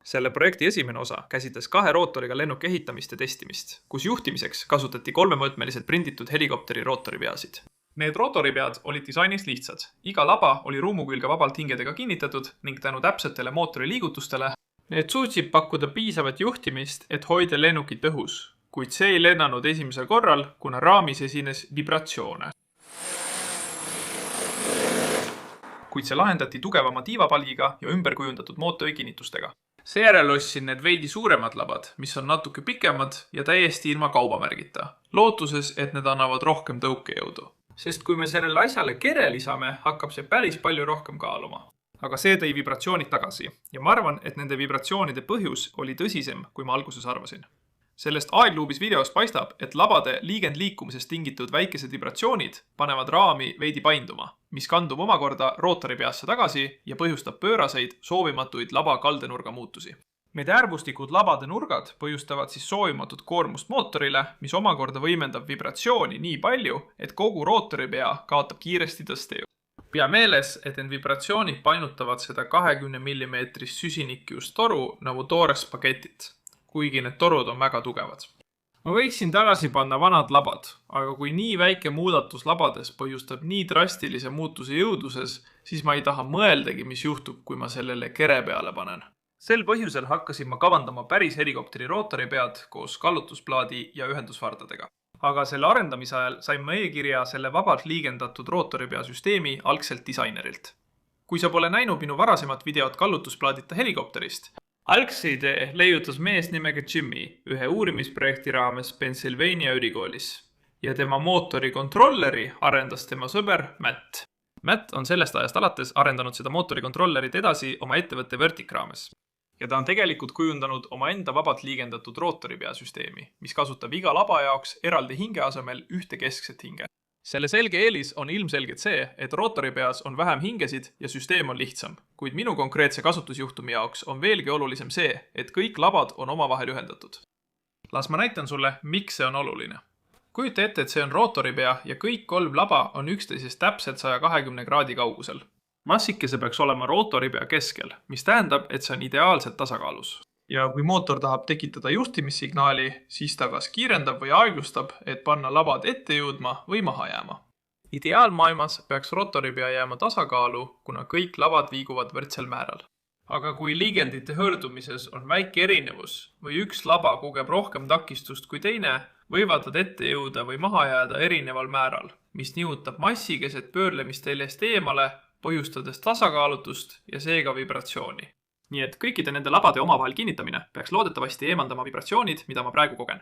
Selle projekti esimene osa käsitles 2 rootoriga lennuki ehitamist ja testimist, kus juhtimiseks kasutati 3-mõõtmelised prinditud helikopteri rootoripeasid. Need rootoripead olid disainis lihtsad. Iga laba oli ruumu külge vabalt hingedega kinnitatud ning tänu täpsetele mootori liigutustele need suutsid pakkuda piisavat juhtimist, et hoida lennukit õhus, kuid see ei lennanud esimesel korral, kuna raamis esines vibratsioone. Kuid see lahendati tugevama tiivapalgiga ja ümberkujundatud mootori kinnitustega. Seejärel ostsin need veidi suuremad labad, mis on natuke pikemad ja täiesti ilma kaubamärgita, lootuses, et need annavad rohkem tõukejõudu. Sest kui me sellele asjale kere lisame, hakkab see päris palju rohkem kaaluma. Aga see tõi vibratsioonid tagasi ja ma arvan, et nende vibratsioonide põhjus oli tõsisem, kui ma alguses arvasin. Sellest aegluubis videost paistab, et labade liigendliikumisest tingitud väikesed vibratsioonid panevad raami veidi painduma, mis kandub omakorda rootori peasse tagasi ja põhjustab pööraseid, soovimatuid laba kaldenurga muutusi. Need äärbustikud labade nurgad põhjustavad siis soovimatut koormust mootorile, mis omakorda võimendab vibratsiooni nii palju, et kogu rootori pea kaotab kiiresti tõstejõu. Pea meeles, et need vibratsioonid painutavad seda 20 mm süsinikkiust toru nagu toores paketit, kuigi need torud on väga tugevad. Ma võiksin tagasi panna vanad labad, aga kui nii väike muudatus labades põhjustab nii drastilise muutuse jõuduses, siis ma ei taha mõeldagi, mis juhtub, kui ma sellele kere peale panen. Sel põhjusel hakkasin ma kavandama päris helikopteri rootori pead koos kallutusplaadi ja ühendusvardadega. Aga selle arendamise ajal sain ma e-kirja selle vabalt liigendatud rootoripea süsteemi algselt disainerilt. Kui sa pole näinud minu varasemat videot kallutusplaadita helikopterist, algse idee leiutas mees nimega Jimmy ühe uurimisprojekti raames Pennsylvania ülikoolis ja tema mootori kontrolleri arendas tema sõber Matt. Matt on sellest ajast alates arendanud seda mootori kontrollerit edasi oma ettevõtte Vertic raames. Ja ta on tegelikult kujundanud oma enda vabalt liigendatud rootoripea süsteemi, mis kasutab iga laba jaoks eraldi hinge asemel ühte keskset hinge. Selle selge eelis on ilmselgelt see, et rootoripeas on vähem hingesid ja süsteem on lihtsam, kuid minu konkreetse kasutusjuhtumi jaoks on veelgi olulisem see, et kõik labad on omavahel ühendatud. Las ma näitan sulle, miks see on oluline. Kujuta ette, et see on rootoripea ja kõik 3 laba on üksteisest täpselt 120 kraadi kaugusel. Massikese peaks olema rootoripea keskel, mis tähendab, et see on ideaalselt tasakaalus. Ja kui mootor tahab tekitada juhtimissignaali, siis ta kas kiirendab või aeglustab, et panna labad ette jõudma või maha jääma. Ideaalmaailmas peaks rootoripea jääma tasakaalu, kuna kõik labad liiguvad võrdsel määral. Aga kui liigendite hõõrdumises on väike erinevus või üks laba kogeb rohkem takistust kui teine, võivad nad ette jõuda või maha jääda erineval määral, mis nihutab massikeset pöörlemisteljest eemale, põhjustades tasakaalutust ja seega vibratsiooni. Nii et kõikide nende labade omavahel kinnitamine peaks loodetavasti eemaldama vibratsioonid, mida ma praegu kogen.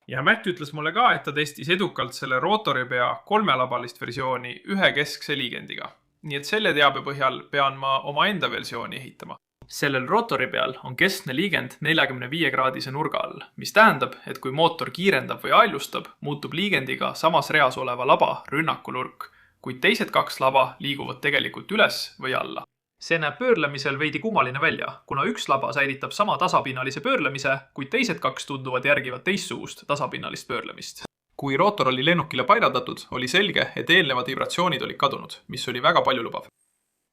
Ja Matt ütles mulle ka, et ta testis edukalt selle rootoripea 3-labalist versiooni ühe keskse liigendiga. Nii et selle teabe põhjal pean ma oma enda versiooni ehitama. Sellel rootoripeal on keskne liigend 45-kraadise nurga all, mis tähendab, et kui mootor kiirendab või aeglustab, muutub liigendiga samas reas oleva laba rünnakunurk, kuid teised 2 laba liiguvad tegelikult üles või alla. See näeb pöörlemisel veidi kummaline välja, kuna üks laba säilitab sama tasapinnalise pöörlemise, kuid teised 2 tunduvad järgivad teistsugust tasapinnalist pöörlemist. Kui rootor oli lennukile paigaldatud, oli selge, et eelnevad vibratsioonid olid kadunud, mis oli väga paljulubav.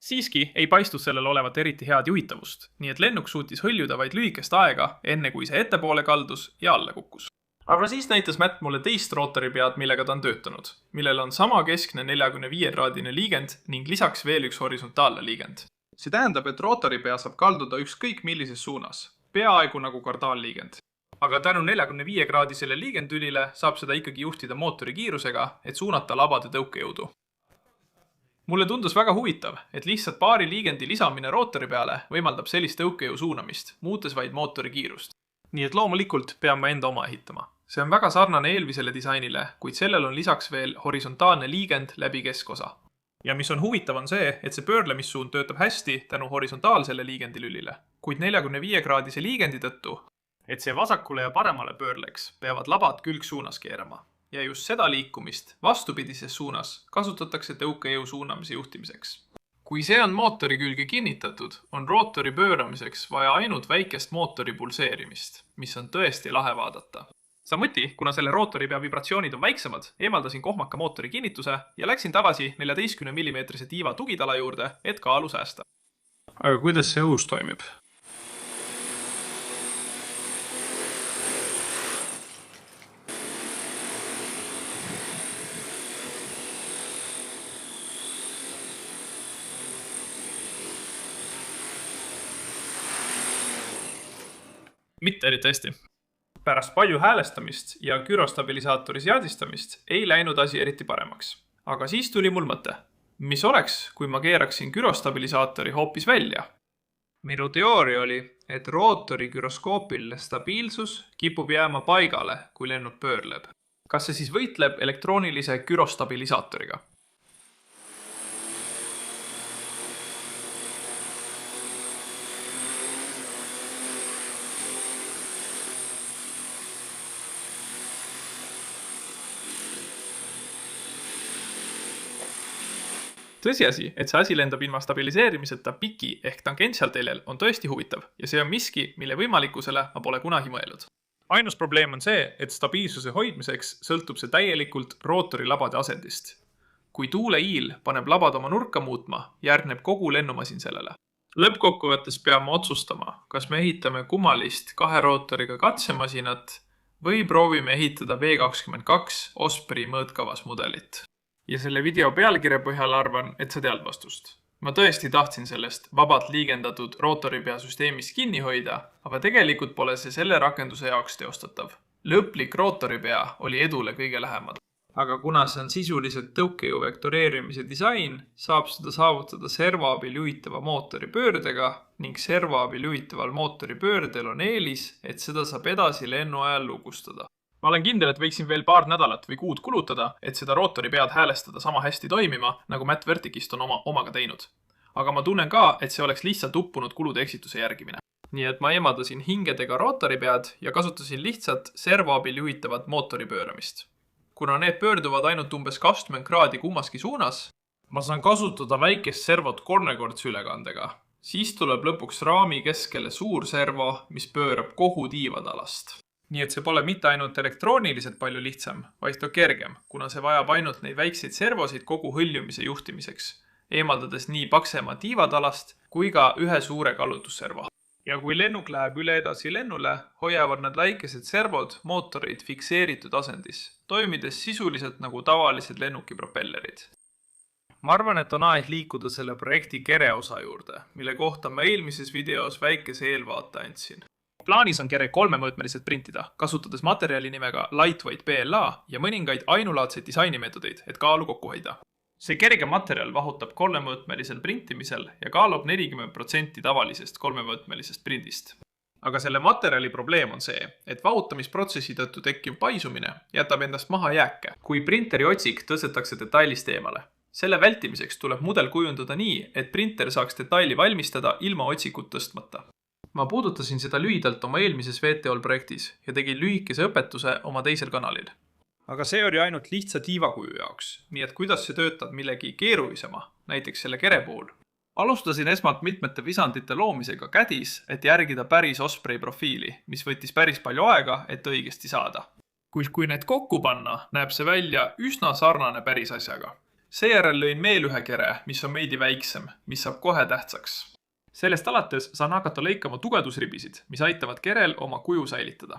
Siiski ei paistud sellel olevat eriti head juhitavust, nii et lennuk suutis hõljuda vaid lühikest aega, enne kui see ettepoole kaldus ja alla kukkus. Aga siis näitas Matt mulle teist rootoripead, millega ta on töötanud, millel on sama keskne 45-kraadine liigend ning lisaks veel üks horisontaalne liigend. See tähendab, et rootoripea saab kalduda ükskõik millises suunas, peaaegu nagu kardaalliigend. Aga tänu 45-kraadisele liigendülile saab seda ikkagi juhtida mootori kiirusega, et suunata labade tõukejõudu. Mulle tundus väga huvitav, et lihtsalt paari liigendi lisamine rootori peale võimaldab sellist tõukejõu suunamist, muutes vaid mootori kiirust. Nii et loomulikult pean ma enda oma ehitama. See on väga sarnane eelmisele disainile, kuid sellel on lisaks veel horisontaalne liigend läbi keskosa. Ja mis on huvitav on see, et see pöörlemissuund töötab hästi tänu horisontaalsele liigendilülile, kuid 45-kraadise liigendi tõttu, et see vasakule ja paremale pöörleks, peavad labad külgsuunas keerama. Ja just seda liikumist vastupidises suunas kasutatakse tõukejõu suunamise juhtimiseks. Kui see on mootori külge kinnitatud, on rootori pööramiseks vaja ainult väikest mootori pulseerimist, mis on tõesti lahe vaadata. Samuti, kuna selle rootoripea vibratsioonid on väiksemad, eemaldasin kohmaka mootori kinnituse ja läksin tagasi 14 mm tiiva tugitala juurde, et kaalu säästa. Aga kuidas see õhus toimib? Mitte eriti hästi. Pärast palju häälestamist ja gürostabilisaatori seadistamist ei läinud asi eriti paremaks. Aga siis tuli mul mõte. Mis oleks, kui ma keeraksin gürostabilisaatori hoopis välja? Minu teooria oli, et rootori gyroskoopiline stabiilsus kipub jääma paigale, kui lennuk pöörleb. Kas see siis võitleb elektroonilise gürostabilisaatoriga? Tõsiasi, et see asi lendab ilma stabiliseerimiseta piki ehk tangentiaalteljel on tõesti huvitav ja see on miski, mille võimalikkusele ma pole kunagi mõelnud. Ainus probleem on see, et stabiilsuse hoidmiseks sõltub see täielikult rootori labade asendist. Kui tuuleiil paneb labad oma nurka muutma, järgneb kogu lennumasin sellele. Lõppkokkuvõttes peame otsustama, kas me ehitame kummalist 2 rootoriga katsemasinat või proovime ehitada V22 Osprey mõõtkavas mudelit. Ja selle video pealkirja põhjal arvan, et sa tead vastust. Ma tõesti tahtsin sellest vabalt liigendatud rootoripea süsteemist kinni hoida, aga tegelikult pole see selle rakenduse jaoks teostatav. Lõplik rootoripea oli edule kõige lähemad. Aga kuna see on sisuliselt tõukejõu vektoreerimise disain, saab seda saavutada servo abil juhitava mootori pöördega ning servo abil juhitaval mootori pöördel on eelis, et seda saab edasi lennu ajal lukustada. Ma olen kindel, et võiksin veel paar nädalat või kuud kulutada, et seda rootori pead häälestada sama hästi toimima, nagu Matt Vertikist on omaga teinud. Aga ma tunnen ka, et see oleks lihtsalt uppunud kulude eksituse järgimine. Nii et ma eemaldasin hingedega rootori pead ja kasutasin lihtsalt servo abil juhitavat mootori pööramist. Kuna need pöörduvad ainult umbes 20 kraadi kummaski suunas, ma saan kasutada väikest servot 3-kordse ülekandega. Siis tuleb lõpuks raami keskele suur servo, mis pöörab kogu tiivatalast. Nii et see pole mitte ainult elektrooniliselt palju lihtsam, vaid ka kergem, kuna see vajab ainult neid väikseid servosid kogu hõljumise juhtimiseks, eemaldades nii paksema tiivatalast kui ka ühe suure kallutusservo. Ja kui lennuk läheb üle edasi lennule, hoiavad need väikesed servod mootoreid fikseeritud asendis, toimides sisuliselt nagu tavalised lennuki propellerid. Ma arvan, et on aeg liikuda selle projekti kere osa juurde, mille kohta ma eelmises videos väikese eelvaate andsin. Plaanis on kere 3-mõõtmeliselt printida, kasutades materjali nimega Lightweight PLA ja mõningaid ainulaadseid disainimeetodeid, et kaalu kokku hoida. See kerge materjal vahutab 3-mõõtmelisel printimisel ja kaalub 40% tavalisest 3-mõõtmelisest prindist. Aga selle materjali probleem on see, et vahutamisprotsessi tõttu tekkiv paisumine jätab endast maha jääke, kui printeri otsik tõstetakse detailist eemale. Selle vältimiseks tuleb mudel kujundada nii, et printer saaks detaili valmistada ilma otsikut tõstmata. Ma puudutasin seda lühidalt oma eelmises VTOL projektis ja tegin lühikese õpetuse oma teisel kanalil. Aga see oli ainult lihtsa tiivakuju jaoks, nii et kuidas see töötab millegi keerulisema, näiteks selle kere puhul. Alustasin esmalt mitmete visandite loomisega kädis, et järgida päris Osprey profiili, mis võttis päris palju aega, et õigesti saada. Kui need kokku panna, näeb see välja üsna sarnane päris asjaga. Seejärel lõin veel ühe kere, mis on veidi väiksem, mis saab kohe tähtsaks. Sellest alates saan hakata lõikama tugevdusribisid, mis aitavad kerel oma kuju säilitada.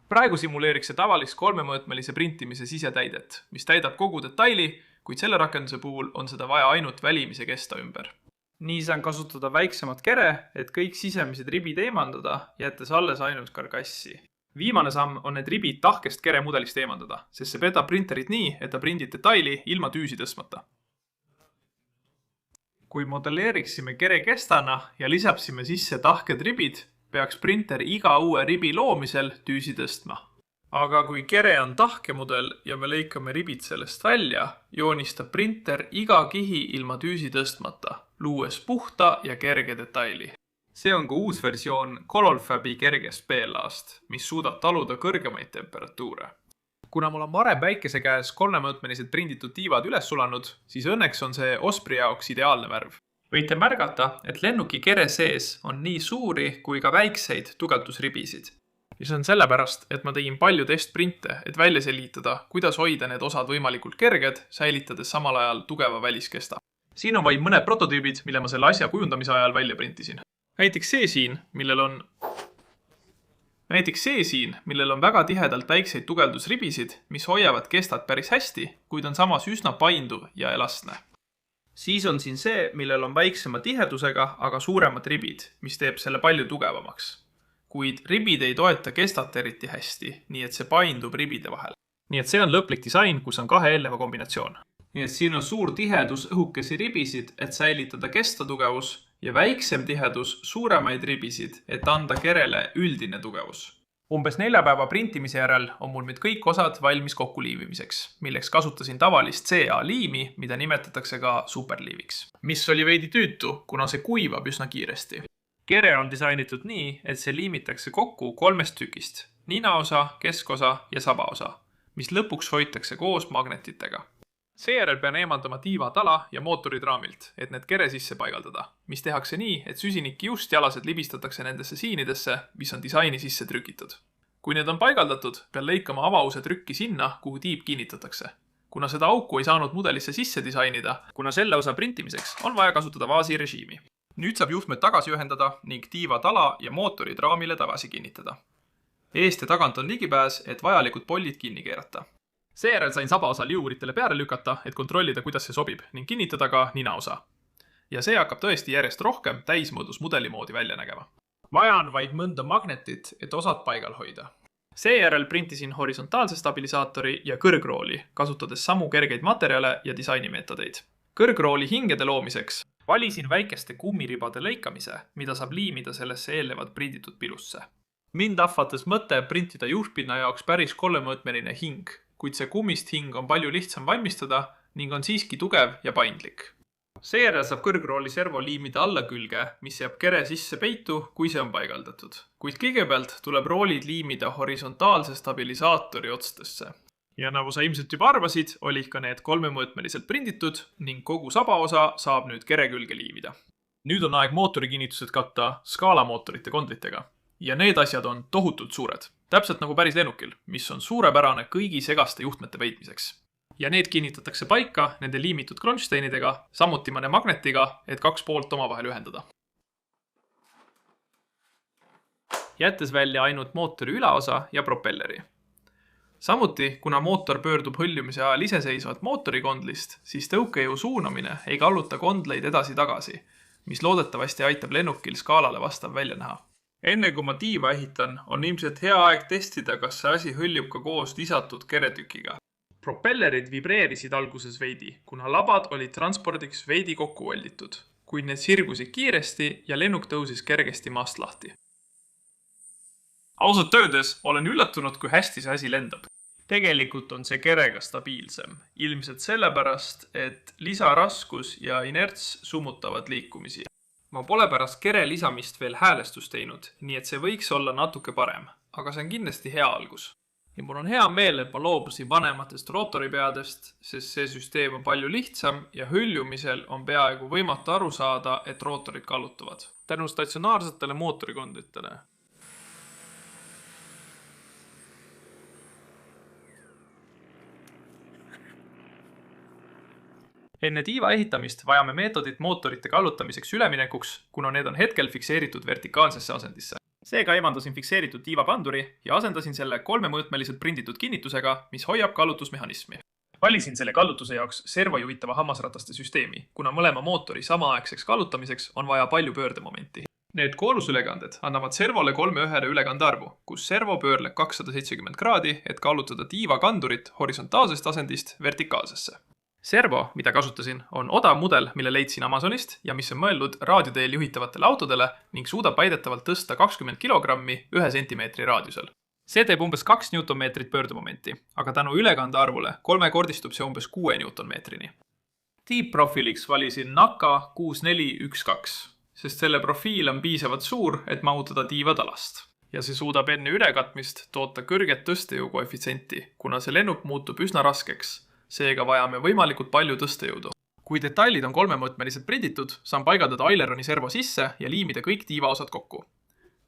Praegu simuleeriks see tavalist 3-mõõtmelise printimise sisetäidet, mis täidab kogu detaili, kuid selle rakenduse puhul on seda vaja ainult välimise kesta ümber. Nii saan kasutada väiksemat kere, et kõik sisemised ribid eemaldada, jättes alles ainult karkassi. Viimane samm on need ribid tahkest kere mudelist eemaldada, sest see petab printerit nii, et ta prindib detaili ilma tüüsi tõstmata. Kui modelleeriksime kere kestana ja lisapsime sisse tahked ribid, peaks printer iga uue ribi loomisel tüüsi tõstma. Aga kui kere on tahke mudel ja me lõikame ribid sellest välja, joonistab printer iga kihi ilma tüüsi tõstmata, luues puhta ja kerge detaili. See on ka uus versioon ColorFabi kergest PLA-st, mis suudab taluda kõrgemaid temperatuure. Kuna mul on varem päikese käes 3-mõõtmelised prinditud tiivad üles sulanud, siis õnneks on see Osprey jaoks ideaalne värv. Võite märgata, et lennuki kere sees on nii suuri kui ka väikseid tugevdusribisid. Ja see on sellepärast, et ma tegin palju testprinte, et välja selgitada, kuidas hoida need osad võimalikult kerged, säilitades samal ajal tugeva väliskesta. Siin on vaid mõned prototüübid, mille ma selle asja kujundamise ajal välja printisin. Näiteks see siin, millel on väga tihedalt väikseid tugevdusribisid, mis hoiavad kestad päris hästi, kuid on samas üsna painduv ja elastne. Siis on siin see, millel on väiksema tihedusega, aga suuremad ribid, mis teeb selle palju tugevamaks. kuid ribid ei toeta kestat eriti hästi, nii et see paindub ribide vahel. Nii et see on lõplik disain, kus on kahe eelneva kombinatsioon. Nii et siin on suur tihedus õhukesi ribisid, et säilitada kestatugevus ja väiksem tihedus suuremaid ribisid, et anda kerele üldine tugevus. Umbes 4 päeva printimise järel on mul nüüd kõik osad valmis kokku liimimiseks, milleks kasutasin tavalist CA liimi, mida nimetatakse ka superliiviks. Mis oli veidi tüütu, kuna see kuivab üsna kiiresti. Kere on disainitud nii, et see liimitakse kokku 3 tükist, ninaosa, keskosa ja sabaosa, mis lõpuks hoitakse koos magnetitega. Seejärel pean eemaldama tiivatala ja mootorid raamilt, et need kere sisse paigaldada, mis tehakse nii, et süsinikkiust jalased libistatakse nendesse siinidesse, mis on disaini sisse trükitud. Kui need on paigaldatud, pean lõikama avause trükki sinna, kuhu tiib kinnitatakse. Kuna seda auku ei saanud mudelisse sisse disainida, kuna selle osa printimiseks on vaja kasutada vaasi režiimi. Nüüd saab juhtmed tagasi ühendada ning tiivatala ja mootorid raamile tagasi kinnitada. Eest ja tagant on ligipääs, et vajalikud pollid kinni keerata. Seejärel sain sabaosa liuuritele peale lükata, et kontrollida, kuidas see sobib ning kinnitada ka ninaosa. Ja see hakkab tõesti järjest rohkem täismõõdus mudeli moodi välja nägema. Vaja on vaid mõnda magnetit, et osad paigal hoida. Seejärel printisin horisontaalse stabilisaatori ja kõrgrooli, kasutades samu kergeid materjale ja disainimeetodeid. Kõrgrooli hingede loomiseks valisin väikeste kummiribade lõikamise, mida saab liimida sellesse eelnevat prinditud pilusse. Mind ahvatas mõte printida juhtpinna jaoks päris 3-mõõtmeline hing, kuid see kummist hing on palju lihtsam valmistada ning on siiski tugev ja paindlik. Seejärel saab kõrgrooli servo liimida alla külge, mis jääb kere sisse peitu, kui see on paigaldatud. Kuid kõigepealt tuleb roolid liimida horisontaalse stabilisaatori otstesse. Ja nagu sa ilmselt juba arvasid, olid ka need 3-mõõtmeliselt prinditud ning kogu sabaosa saab nüüd kere külge liimida. Nüüd on aeg mootorikinnitused katta skaalamootorite kondritega. Ja need asjad on tohutult suured. Täpselt nagu päris lennukil, mis on suurepärane kõigi segaste juhtmete peitmiseks. Ja need kinnitatakse paika nende liimitud kronsteinidega, samuti mõne magnetiga, et 2 poolt omavahel ühendada. Jättes välja ainult mootori ülaosa ja propelleri. Samuti, kuna mootor pöördub hõljumise ajal iseseisvat mootorikondlist, siis tõukejõu suunamine ei kalluta kondleid edasi-tagasi, mis loodetavasti aitab lennukil skaalale vastav välja näha. Enne kui ma tiiva ehitan, on ilmselt hea aeg testida, kas see asi hõljub ka koos lisatud keretükiga. Propellerid vibreerisid alguses veidi, kuna labad olid transpordiks veidi kokku volditud, kuid need sirgusid kiiresti ja lennuk tõusis kergesti maast lahti. Ausalt öeldes olen üllatunud, kui hästi see asi lendab. Tegelikult on see kerega stabiilsem, ilmselt sellepärast, et lisaraskus ja inerts summutavad liikumisi. Ma pole pärast kere lisamist veel häälestust teinud, nii et see võiks olla natuke parem, aga see on kindlasti hea algus. Ja mul on hea meel, et ma loobusin vanematest rootoripeadest, sest see süsteem on palju lihtsam ja hõljumisel on peaaegu võimatu aru saada, et rootorid kallutuvad. Tänu statsionaarsetele mootorikondritele. Enne tiiva ehitamist vajame meetodit mootorite kallutamiseks üleminekuks, kuna need on hetkel fikseeritud vertikaalsesse asendisse. Seega eemaldasin fikseeritud tiivapanduri ja asendasin selle 3-mõõtmeliselt prinditud kinnitusega, mis hoiab kallutusmehhanismi. Valisin selle kallutuse jaoks servojuhitava hammasrataste süsteemi, kuna mõlema mootori samaaegseks kallutamiseks on vaja palju pöördemomenti. Need koolusülekanded annavad servole 3 ülekandearvu, kus servo pöörleb 270 kraadi, et kallutada tiivakandurit horisontaalsest asendist vertikaalsesse. Servo, mida kasutasin, on odav mudel, mille leidsin Amazonist ja mis on mõeldud raadioteel juhitavatele autodele ning suudab väidetavalt tõsta 20 kilogrammi 1 sentimeetri raadiusel. See teeb umbes 2 newtonmeetrit pöördemomenti, aga tänu ülekandearvule 3-kordistub see umbes 6 newtonmeetrini. Tiibprofiiliks valisin NACA 6412, sest selle profiil on piisavalt suur, et mahutada tiivatalast. Ja see suudab enne ülekatmist toota kõrget tõstejõu koefitsienti, kuna see lennuk muutub üsna raskeks. Seega vajame võimalikult palju tõstejõudu. Kui detailid on 3-mõõtmeliselt prinditud, saan paigaldada aileroni servo sisse ja liimida kõik tiivaosad kokku.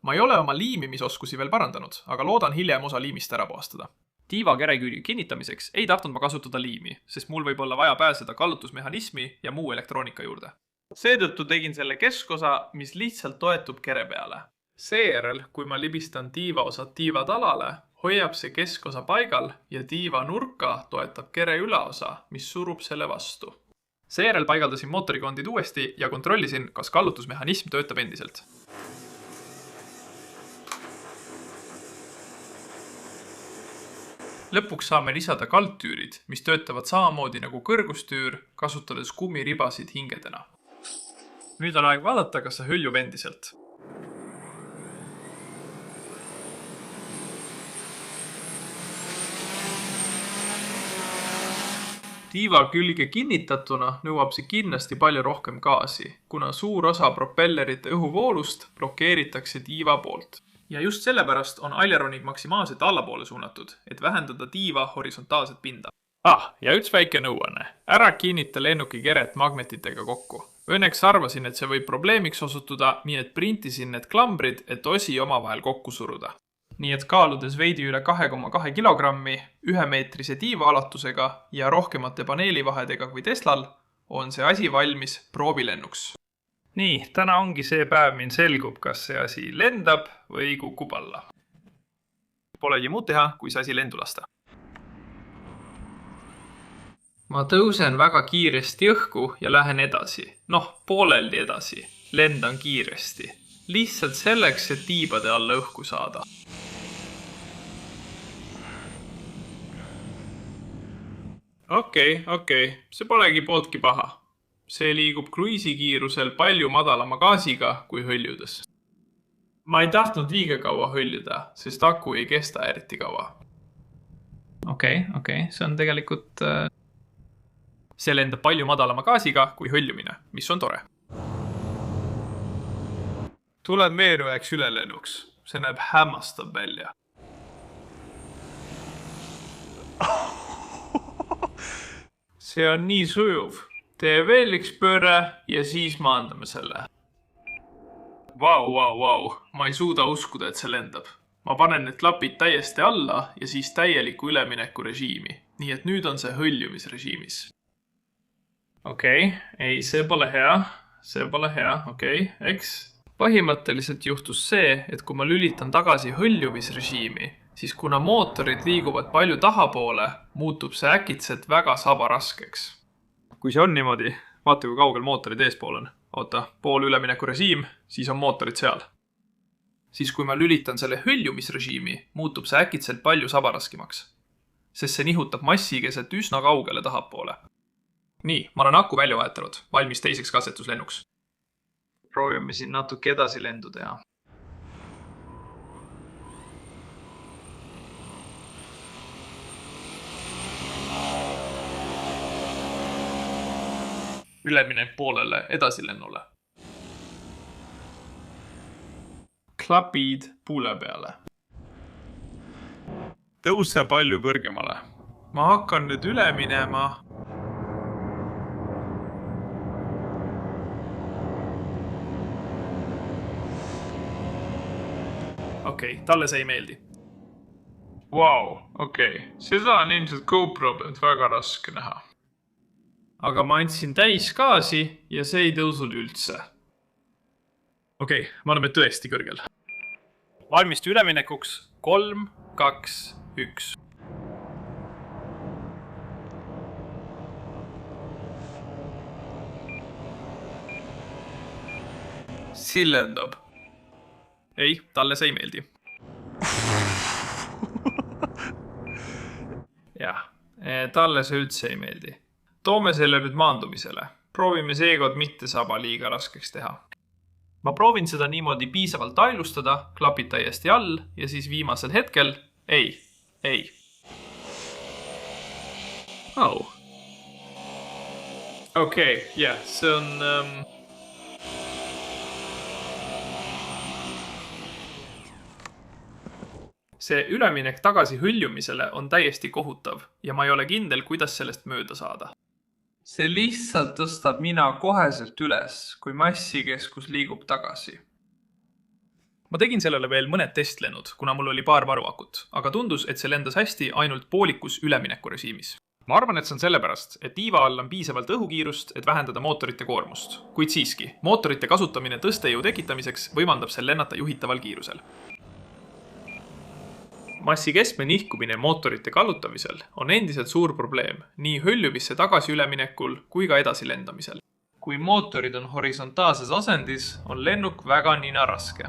Ma ei ole oma liimimisoskusi veel parandanud, aga loodan hiljem osa liimist ära puhastada. Tiiva kerekülje kinnitamiseks ei tahtnud ma kasutada liimi, sest mul võib olla vaja pääseda kallutusmehhanismi ja muu elektroonika juurde. Seetõttu tegin selle keskosa, mis lihtsalt toetub kere peale. Seejärel, kui ma libistan tiivaosad tiivatalale, hoiab see keskosa paigal ja tiiva nurka toetab kere ülaosa, mis surub selle vastu. Seejärel paigaldasin mootorikondid uuesti ja kontrollisin, kas kallutusmehhanism töötab endiselt. Lõpuks saame lisada kaldtüürid, mis töötavad samamoodi nagu kõrgustüür, kasutades kummiribasid hingedena. Nüüd on aeg vaadata, kas see hõljub endiselt. Tiiva külge kinnitatuna nõuab see kindlasti palju rohkem gaasi, kuna suur osa propellerite õhuvoolust blokeeritakse tiiva poolt. Ja just sellepärast on aileronid maksimaalselt allapoole suunatud, et vähendada tiiva horisontaalset pinda. Ja üks väike nõuanne. Ära kinnita lennuki keret magnetitega kokku. Õnneks arvasin, et see võib probleemiks osutuda, nii et printisin need klambrid, et osi omavahel kokku suruda. Nii et kaaludes veidi üle 2,2 kilogrammi, 1-meetrise tiivaalatusega ja rohkemate paneelivahedega kui Teslal, on see asi valmis proovilennuks. Nii, täna ongi see päev, min selgub, kas see asi lendab või kukub alla. Polegi muud teha, kui see asi lendu lasta. Ma tõusen väga kiiresti õhku ja lähen edasi. Pooleldi edasi. Lendan kiiresti. Lihtsalt selleks, et tiibade alla õhku saada. Okei, see polegi pooltki paha. See liigub kruiisikiirusel palju madalama gaasiga kui hõljudes. Ma ei tahtnud liiga kaua hõljuda, sest aku ei kesta eriti kaua. Okei, see on tegelikult... See lendab palju madalama gaasiga kui hõljumine, mis on tore. Tulen veerujaks ülelennuks. See näeb hämmastab välja. See on nii sujuv. Tee veel üks pööre ja siis maandame selle. Vau. Ma ei suuda uskuda, et see lendab. Ma panen need klapid täiesti alla ja siis täieliku ülemineku režiimi. Nii et nüüd on see hõljumisrežiimis. Ei, see pole hea. Eks? Põhimõtteliselt juhtus see, et kui ma lülitan tagasi hõljumisrežiimi, siis kuna mootorid liiguvad palju tahapoole, muutub see äkitselt väga sabaraskeks. Kui see on niimoodi, vaata kui kaugel mootorid eespool on. Pool ülemineku režiim, siis on mootorid seal. Siis kui ma lülitan selle hõljumisrežiimi, muutub see äkitselt palju sabaraskemaks, sest see nihutab massi keset üsna kaugele tahapoole. Nii, ma olen aku välja vahetanud, valmis teiseks katsetuslennuks. Proovime siin natuke edasi lendu teha. Üleminek poolele edasilennule. Klapid puule peale. Tõuse palju kõrgemale. Ma hakkan nüüd üle minema. Talle see ei meeldi. Seda on ilmselt GoPro pealt väga raske näha. Aga ma andsin täis gaasi ja see ei tõusnud üldse. Me oleme tõesti kõrgel. Valmistu üleminekuks 3, 2, 1. Sillendab. Ei, talle see ei meeldi. Talle see üldse ei meeldi. Toome selle nüüd maandumisele. Proovime seekord mitte saba liiga raskeks teha. Ma proovin seda niimoodi piisavalt ailustada, klapid täiesti all ja siis viimasel hetkel ei. See on... See üleminek tagasi hõljumisele on täiesti kohutav ja ma ei ole kindel, kuidas sellest mööda saada. See lihtsalt tõstab mina koheselt üles, kui massikeskus liigub tagasi. Ma tegin sellele veel mõned testlennud, kuna mul oli paar varuakut, aga tundus, et see lendas hästi ainult poolikus ülemineku režiimis. Ma arvan, et see on sellepärast, et tiiva all on piisavalt õhukiirust, et vähendada mootorite koormust. Kuid siiski, mootorite kasutamine tõstejõu tekitamiseks võimaldab sel lennata juhitaval kiirusel. Massi keskme nihkumine mootorite kallutamisel on endiselt suur probleem nii hõljumisse tagasi üleminekul kui ka edasi lendamisel. Kui mootorid on horisontaalses asendis, on lennuk väga nina raske.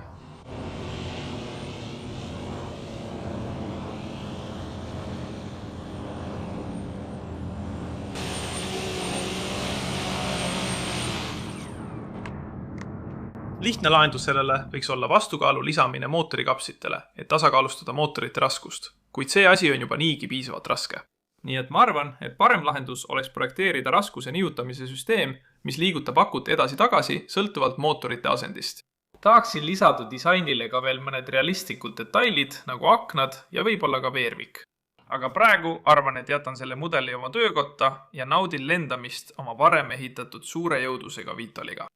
lihtne lahendus sellele võiks olla vastukaalu lisamine mootorikapslitele, et tasakaalustada mootorite raskust, kuid see asi on juba niigi piisavalt raske. Nii et ma arvan, et parem lahendus oleks projekteerida raskuse nihutamise süsteem, mis liigutab akut edasi-tagasi sõltuvalt mootorite asendist. Tahaksin lisada disainile ka veel mõned realistlikud detailid, nagu aknad ja võib-olla ka veervik. Aga praegu arvan, et jätan selle mudeli oma töökotta ja naudin lendamist oma varem ehitatud suure jõudlusega Vitoliga.